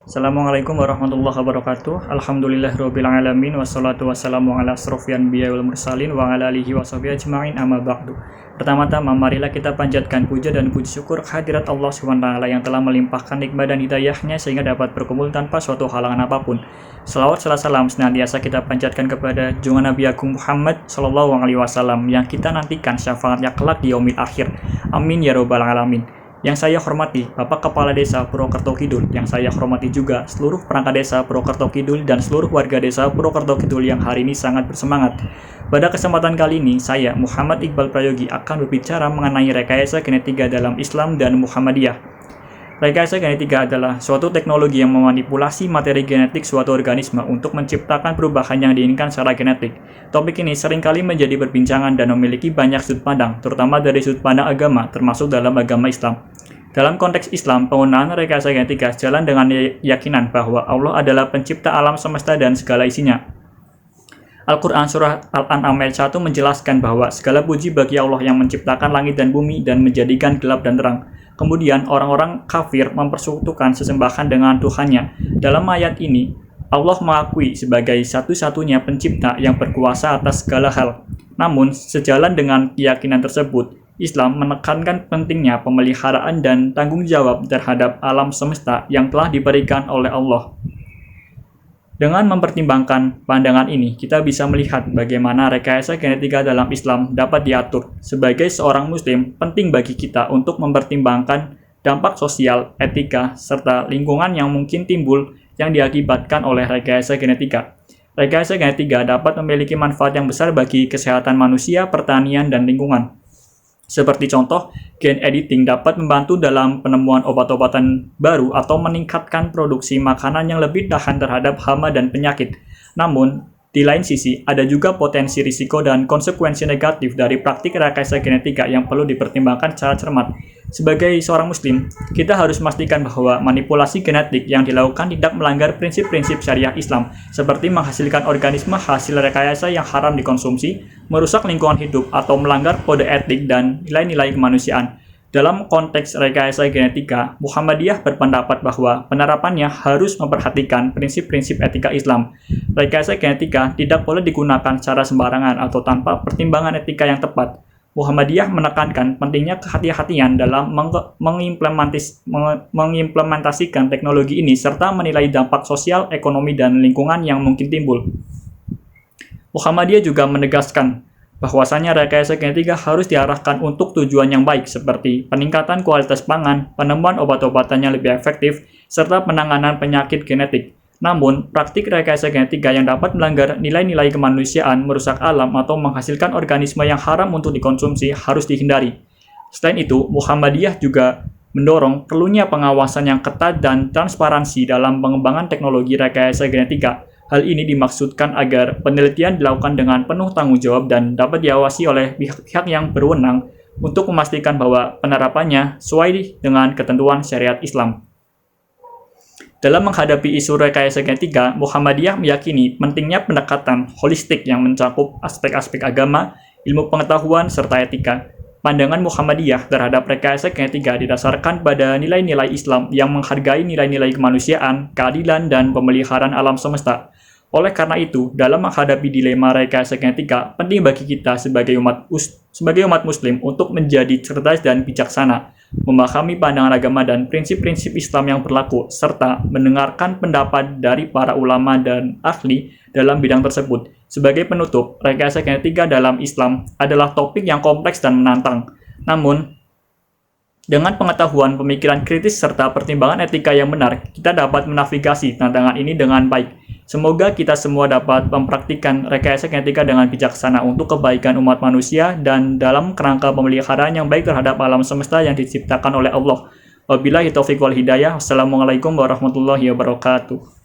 Assalamualaikum warahmatullahi wabarakatuh. Alhamdulillahirabbil alamin wassalatu wassalamu ala asrofil anbiya'i wal mursalin wa ala alihi washabihi ajmain amma ba'du. Pertama-tama marilah kita panjatkan puja dan puji syukur kehadirat Allah SWT yang telah melimpahkan nikmat dan hidayahnya sehingga dapat berkumpul tanpa suatu halangan apapun. Selawat salam senantiasa kita panjatkan kepada junjungan Nabi Agung Muhammad sallallahu alaihi wasallam yang kita nantikan syafaatnya kelak di yaumil akhir. Amin ya rabbal alamin. Yang saya hormati Bapak Kepala Desa Purwokerto Kidul, yang saya hormati juga seluruh perangkat desa Purwokerto Kidul dan seluruh warga desa Purwokerto Kidul yang hari ini sangat bersemangat. Pada kesempatan kali ini, saya Muhammad Iqbal Prayogi akan berbicara mengenai rekayasa genetika dalam Islam dan Muhammadiyah. Rekayasa genetika adalah suatu teknologi yang memanipulasi materi genetik suatu organisme untuk menciptakan perubahan yang diinginkan secara genetik. Topik ini seringkali menjadi perbincangan dan memiliki banyak sudut pandang, terutama dari sudut pandang agama, termasuk dalam agama Islam. Dalam konteks Islam, penggunaan rekayasa genetika jalan dengan keyakinan bahwa Allah adalah pencipta alam semesta dan segala isinya. Al-Quran Surah Al-An'am ayat 1 menjelaskan bahwa segala puji bagi Allah yang menciptakan langit dan bumi dan menjadikan gelap dan terang. Kemudian orang-orang kafir mempersekutukan sesembahan dengan Tuhannya. Dalam ayat ini, Allah mengakui sebagai satu-satunya pencipta yang berkuasa atas segala hal. Namun, sejalan dengan keyakinan tersebut, Islam menekankan pentingnya pemeliharaan dan tanggung jawab terhadap alam semesta yang telah diberikan oleh Allah. Dengan mempertimbangkan pandangan ini, kita bisa melihat bagaimana rekayasa genetika dalam Islam dapat diatur. Sebagai seorang Muslim, penting bagi kita untuk mempertimbangkan dampak sosial, etika, serta lingkungan yang mungkin timbul yang diakibatkan oleh rekayasa genetika. Rekayasa genetika dapat memiliki manfaat yang besar bagi kesehatan manusia, pertanian, dan lingkungan. Seperti contoh, gen editing dapat membantu dalam penemuan obat-obatan baru atau meningkatkan produksi makanan yang lebih tahan terhadap hama dan penyakit. Namun, di lain sisi, ada juga potensi risiko dan konsekuensi negatif dari praktik rekayasa genetika yang perlu dipertimbangkan secara cermat. Sebagai seorang Muslim, kita harus memastikan bahwa manipulasi genetik yang dilakukan tidak melanggar prinsip-prinsip syariah Islam, seperti menghasilkan organisme hasil rekayasa yang haram dikonsumsi, merusak lingkungan hidup, atau melanggar kode etik dan nilai-nilai kemanusiaan. Dalam konteks rekayasa genetika, Muhammadiyah berpendapat bahwa penerapannya harus memperhatikan prinsip-prinsip etika Islam. Rekayasa genetika tidak boleh digunakan secara sembarangan atau tanpa pertimbangan etika yang tepat. Muhammadiyah menekankan pentingnya kehati-hatian dalam mengimplementasikan teknologi ini serta menilai dampak sosial, ekonomi, dan lingkungan yang mungkin timbul. Muhammadiyah juga menegaskan bahwasanya rekayasa genetika harus diarahkan untuk tujuan yang baik seperti peningkatan kualitas pangan, penemuan obat-obatan yang lebih efektif, serta penanganan penyakit genetik. Namun, praktik rekayasa genetika yang dapat melanggar nilai-nilai kemanusiaan, merusak alam, atau menghasilkan organisme yang haram untuk dikonsumsi harus dihindari. Selain itu, Muhammadiyah juga mendorong perlunya pengawasan yang ketat dan transparansi dalam pengembangan teknologi rekayasa genetika. Hal ini dimaksudkan agar penelitian dilakukan dengan penuh tanggung jawab dan dapat diawasi oleh pihak-pihak yang berwenang untuk memastikan bahwa penerapannya sesuai dengan ketentuan syariat Islam. Dalam menghadapi isu rekayasa genetika, Muhammadiyah meyakini pentingnya pendekatan holistik yang mencakup aspek-aspek agama, ilmu pengetahuan, serta etika. Pandangan Muhammadiyah terhadap rekayasa genetika didasarkan pada nilai-nilai Islam yang menghargai nilai-nilai kemanusiaan, keadilan, dan pemeliharaan alam semesta. Oleh karena itu, dalam menghadapi dilema rekayasa genetika, penting bagi kita sebagai umat Muslim untuk menjadi cerdas dan bijaksana, memahami pandangan agama dan prinsip-prinsip Islam yang berlaku, serta mendengarkan pendapat dari para ulama dan ahli dalam bidang tersebut. Sebagai penutup, rekayasa genetika dalam Islam adalah topik yang kompleks dan menantang. Namun, dengan pengetahuan, pemikiran kritis, serta pertimbangan etika yang benar, kita dapat menavigasi tantangan ini dengan baik. Semoga kita semua dapat mempraktikkan rekayasa genetika dengan bijaksana untuk kebaikan umat manusia dan dalam kerangka pemeliharaan yang baik terhadap alam semesta yang diciptakan oleh Allah. Wabillahi taufiq wal hidayah. Wassalamualaikum warahmatullahi wabarakatuh.